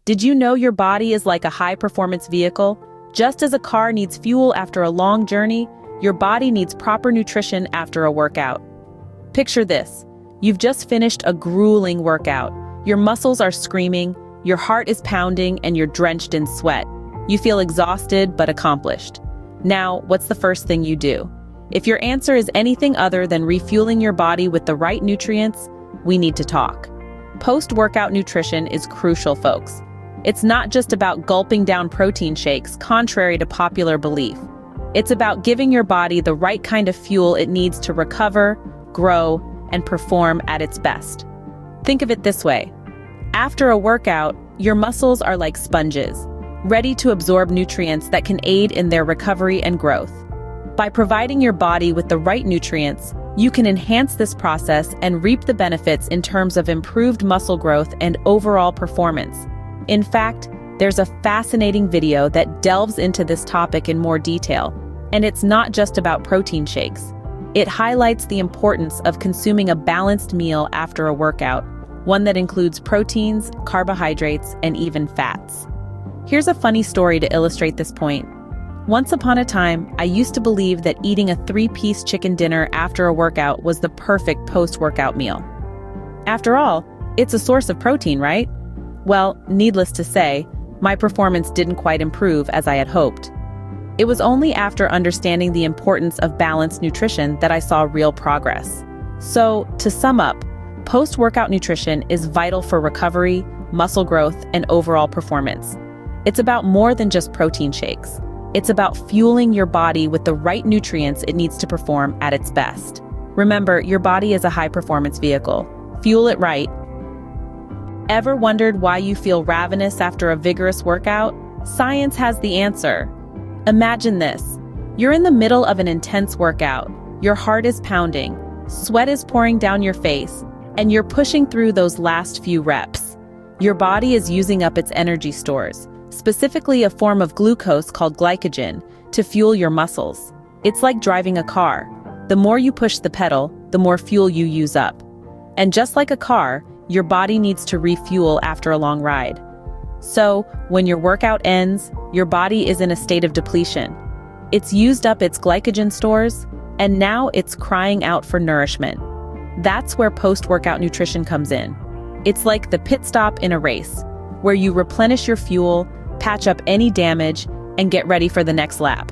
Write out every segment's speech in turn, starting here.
Did you know your body is like a high-performance vehicle? Just as a car needs fuel after a long journey, your body needs proper nutrition after a workout. Picture this. You've just finished a grueling workout. Your muscles are screaming, your heart is pounding, and you're drenched in sweat. You feel exhausted but accomplished. Now, what's the first thing you do? If your answer is anything other than refueling your body with the right nutrients, we need to talk. Post-workout nutrition is crucial, folks. It's not just about gulping down protein shakes, contrary to popular belief. It's about giving your body the right kind of fuel it needs to recover, grow, and perform at its best. Think of it this way. After a workout, your muscles are like sponges, ready to absorb nutrients that can aid in their recovery and growth. By providing your body with the right nutrients, you can enhance this process and reap the benefits in terms of improved muscle growth and overall performance. In fact, there's a fascinating video that delves into this topic in more detail, and it's not just about protein shakes. It highlights the importance of consuming a balanced meal after a workout, one that includes proteins, carbohydrates, and even fats. Here's a funny story to illustrate this point. Once upon a time, I used to believe that eating a 3-piece chicken dinner after a workout was the perfect post-workout meal. After all, it's a source of protein, right? Well, needless to say, my performance didn't quite improve as I had hoped. It was only after understanding the importance of balanced nutrition that I saw real progress. So, to sum up, post-workout nutrition is vital for recovery, muscle growth, and overall performance. It's about more than just protein shakes. It's about fueling your body with the right nutrients it needs to perform at its best. Remember, your body is a high-performance vehicle. Fuel it right. Ever wondered why you feel ravenous after a vigorous workout? Science has the answer. Imagine this. You're in the middle of an intense workout. Your heart is pounding, sweat is pouring down your face, and you're pushing through those last few reps. Your body is using up its energy stores, specifically a form of glucose called glycogen, to fuel your muscles. It's like driving a car. The more you push the pedal, the more fuel you use up. And just like a car, your body needs to refuel after a long ride. So, when your workout ends, your body is in a state of depletion. It's used up its glycogen stores, and now it's crying out for nourishment. That's where post-workout nutrition comes in. It's like the pit stop in a race, where you replenish your fuel, patch up any damage, and get ready for the next lap.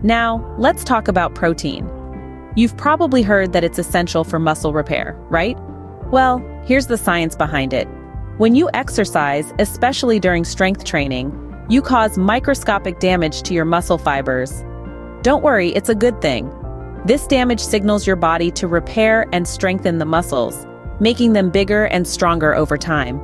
Now, let's talk about protein. You've probably heard that it's essential for muscle repair, right? Well, here's the science behind it. When you exercise, especially during strength training, you cause microscopic damage to your muscle fibers. Don't worry, it's a good thing. This damage signals your body to repair and strengthen the muscles, making them bigger and stronger over time.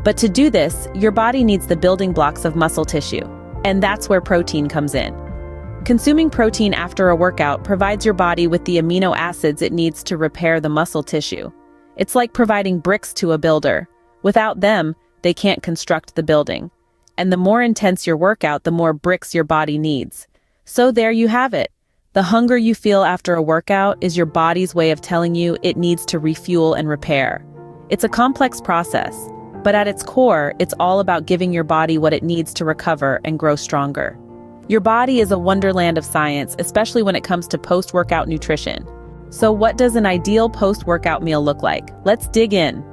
But to do this, your body needs the building blocks of muscle tissue, and that's where protein comes in. Consuming protein after a workout provides your body with the amino acids it needs to repair the muscle tissue. It's like providing bricks to a builder. Without them, they can't construct the building. And the more intense your workout, the more bricks your body needs. So there you have it. The hunger you feel after a workout is your body's way of telling you it needs to refuel and repair. It's a complex process, but at its core, it's all about giving your body what it needs to recover and grow stronger. Your body is a wonderland of science, especially when it comes to post-workout nutrition. So what does an ideal post-workout meal look like? Let's dig in.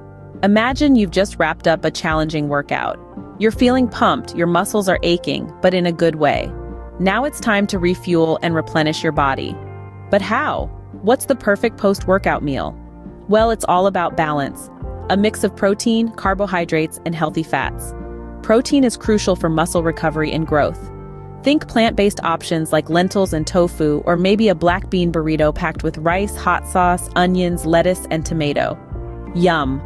Imagine you've just wrapped up a challenging workout. You're feeling pumped, your muscles are aching, but in a good way. Now it's time to refuel and replenish your body. But how? What's the perfect post-workout meal? Well, it's all about balance. A mix of protein, carbohydrates, and healthy fats. Protein is crucial for muscle recovery and growth. Think plant-based options like lentils and tofu, or maybe a black bean burrito packed with rice, hot sauce, onions, lettuce, and tomato. Yum!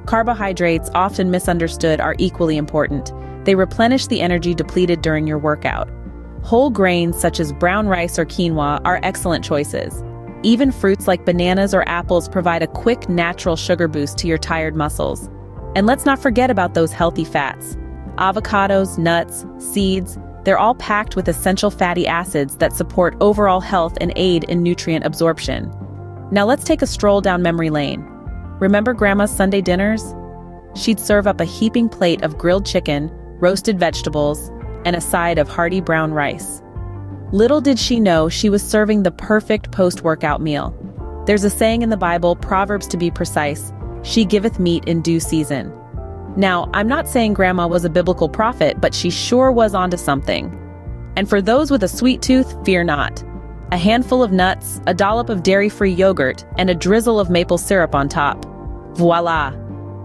Carbohydrates, often misunderstood, are equally important. They replenish the energy depleted during your workout. Whole grains such as brown rice or quinoa are excellent choices. Even fruits like bananas or apples provide a quick, natural sugar boost to your tired muscles. And let's not forget about those healthy fats. Avocados, nuts, seeds, they're all packed with essential fatty acids that support overall health and aid in nutrient absorption. Now let's take a stroll down memory lane. Remember Grandma's Sunday dinners? she'd serve up a heaping plate of grilled chicken, roasted vegetables, and a side of hearty brown rice. Little did she know she was serving the perfect post-workout meal. There's a saying in the Bible, Proverbs to be precise, "She giveth meat in due season." Now, I'm not saying Grandma was a biblical prophet, but she sure was onto something. And for those with a sweet tooth, fear not. A handful of nuts, a dollop of dairy-free yogurt, and a drizzle of maple syrup on top. Voila!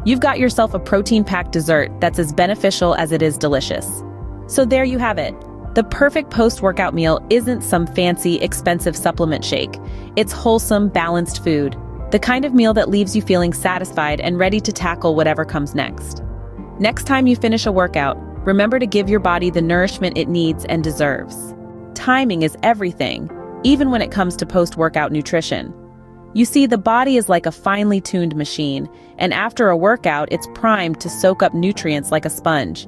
You've got yourself a protein-packed dessert that's as beneficial as it is delicious. So there you have it. The perfect post-workout meal isn't some fancy, expensive supplement shake. It's wholesome, balanced food. The kind of meal that leaves you feeling satisfied and ready to tackle whatever comes next. Next time you finish a workout, remember to give your body the nourishment it needs and deserves. Timing is everything, even when it comes to post-workout nutrition. You see, the body is like a finely tuned machine, and after a workout, it's primed to soak up nutrients like a sponge.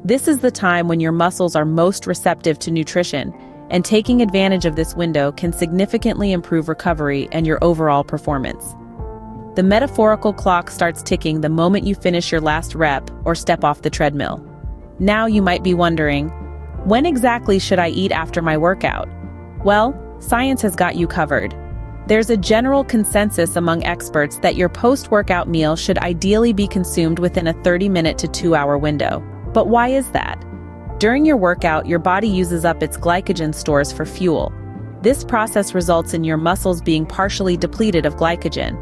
This is the time when your muscles are most receptive to nutrition, and taking advantage of this window can significantly improve recovery and your overall performance. The metaphorical clock starts ticking the moment you finish your last rep or step off the treadmill. Now you might be wondering, when exactly should I eat after my workout? Well, science has got you covered. There's a general consensus among experts that your post-workout meal should ideally be consumed within a 30-minute to 2-hour window. But why is that? During your workout, your body uses up its glycogen stores for fuel. This process results in your muscles being partially depleted of glycogen.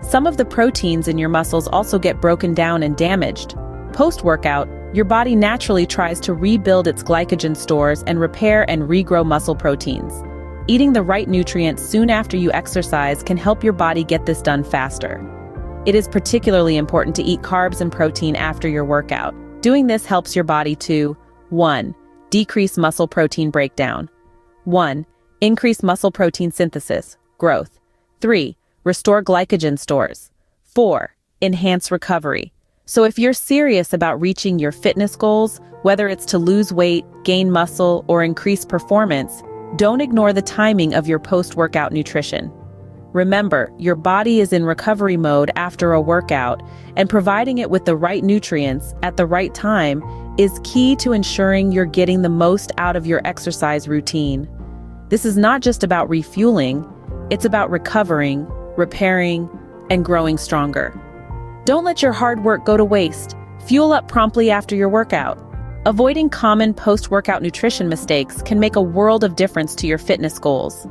Some of the proteins in your muscles also get broken down and damaged. Post-workout, your body naturally tries to rebuild its glycogen stores and repair and regrow muscle proteins. Eating the right nutrients soon after you exercise can help your body get this done faster. It is particularly important to eat carbs and protein after your workout. Doing this helps your body to 1. Decrease muscle protein breakdown. 1. Increase muscle protein synthesis, growth. 3. Restore glycogen stores. 4. Enhance recovery. So if you're serious about reaching your fitness goals, whether it's to lose weight, gain muscle, or increase performance, don't ignore the timing of your post-workout nutrition. Remember, your body is in recovery mode after a workout, and providing it with the right nutrients at the right time is key to ensuring you're getting the most out of your exercise routine. This is not just about refueling, it's about recovering, repairing, and growing stronger. Don't let your hard work go to waste. Fuel up promptly after your workout. Avoiding common post-workout nutrition mistakes can make a world of difference to your fitness goals.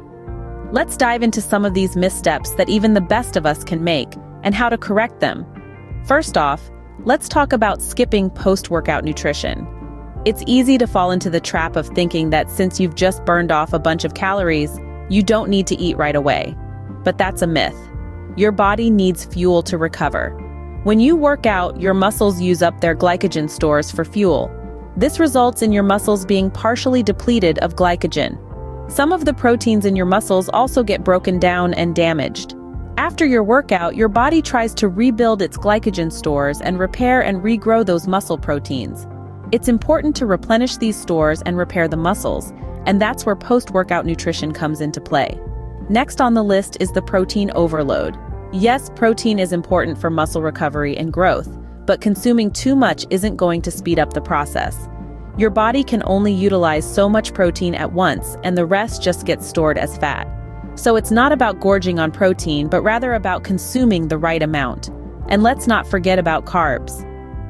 Let's dive into some of these missteps that even the best of us can make, and how to correct them. First off, let's talk about skipping post-workout nutrition. It's easy to fall into the trap of thinking that since you've just burned off a bunch of calories, you don't need to eat right away. But that's a myth. Your body needs fuel to recover. When you work out, your muscles use up their glycogen stores for fuel. This results in your muscles being partially depleted of glycogen. Some of the proteins in your muscles also get broken down and damaged. After your workout, your body tries to rebuild its glycogen stores and repair and regrow those muscle proteins. It's important to replenish these stores and repair the muscles, and that's where post-workout nutrition comes into play. Next on the list is the protein overload. Yes, protein is important for muscle recovery and growth, but consuming too much isn't going to speed up the process. Your body can only utilize so much protein at once, and the rest just gets stored as fat. So it's not about gorging on protein, but rather about consuming the right amount. And let's not forget about carbs.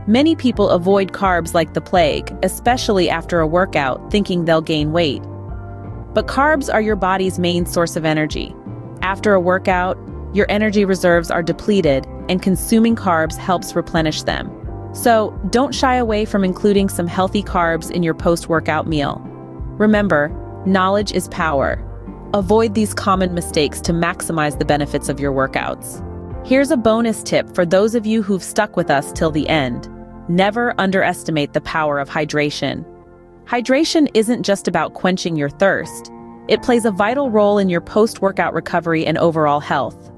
Many people avoid carbs like the plague, especially after a workout, thinking they'll gain weight. But carbs are your body's main source of energy. After a workout, your energy reserves are depleted, and consuming carbs helps replenish them. So don't shy away from including some healthy carbs in your post-workout meal. Remember, knowledge is power. Avoid these common mistakes to maximize the benefits of your workouts. Here's a bonus tip for those of you who've stuck with us till the end. Never underestimate the power of hydration. Hydration isn't just about quenching your thirst. It plays a vital role in your post-workout recovery and overall health.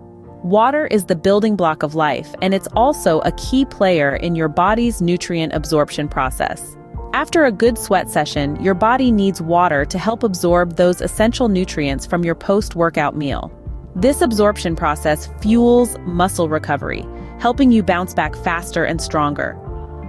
Water is the building block of life, and it's also a key player in your body's nutrient absorption process. After a good sweat session, your body needs water to help absorb those essential nutrients from your post-workout meal. This absorption process fuels muscle recovery, helping you bounce back faster and stronger.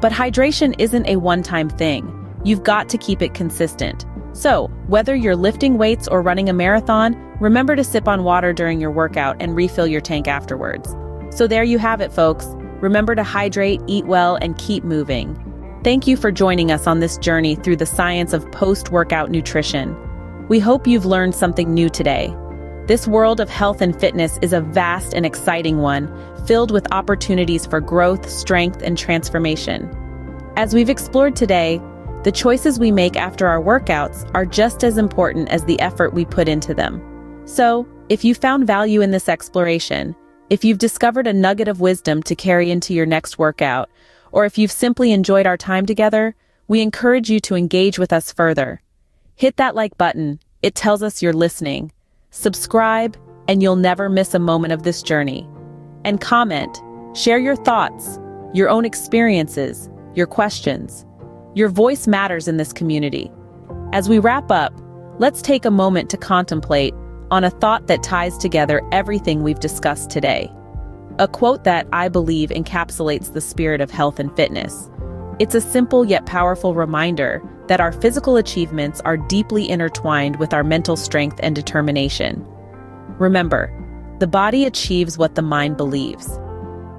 But hydration isn't a one-time thing. You've got to keep it consistent. So, whether you're lifting weights or running a marathon, remember to sip on water during your workout and refill your tank afterwards. So there you have it, folks. Remember to hydrate, eat well, and keep moving. Thank you for joining us on this journey through the science of post-workout nutrition. We hope you've learned something new today. This world of health and fitness is a vast and exciting one, filled with opportunities for growth, strength, and transformation. As we've explored today, the choices we make after our workouts are just as important as the effort we put into them. So, if you found value in this exploration, if you've discovered a nugget of wisdom to carry into your next workout, or if you've simply enjoyed our time together, we encourage you to engage with us further. Hit that like button, it tells us you're listening. Subscribe, and you'll never miss a moment of this journey. And comment, share your thoughts, your own experiences, your questions. Your voice matters in this community. As we wrap up, let's take a moment to contemplate on a thought that ties together everything we've discussed today. A quote that I believe encapsulates the spirit of health and fitness. It's a simple yet powerful reminder that our physical achievements are deeply intertwined with our mental strength and determination. Remember, the body achieves what the mind believes.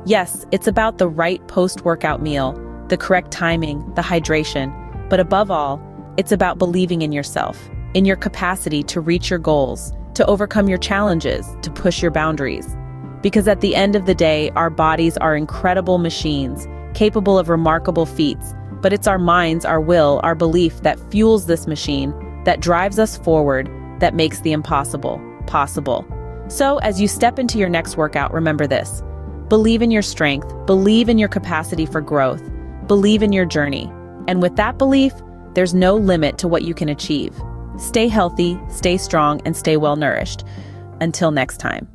Yes, it's about the right post-workout meal, the correct timing, the hydration, but above all, it's about believing in yourself, in your capacity to reach your goals, to overcome your challenges, to push your boundaries. Because at the end of the day, our bodies are incredible machines, capable of remarkable feats, but it's our minds, our will, our belief that fuels this machine, that drives us forward, that makes the impossible possible. So, as you step into your next workout, remember this. Believe in your strength, believe in your capacity for growth, believe in your journey. And with that belief, there's no limit to what you can achieve. Stay healthy, stay strong, and stay well nourished. Until next time.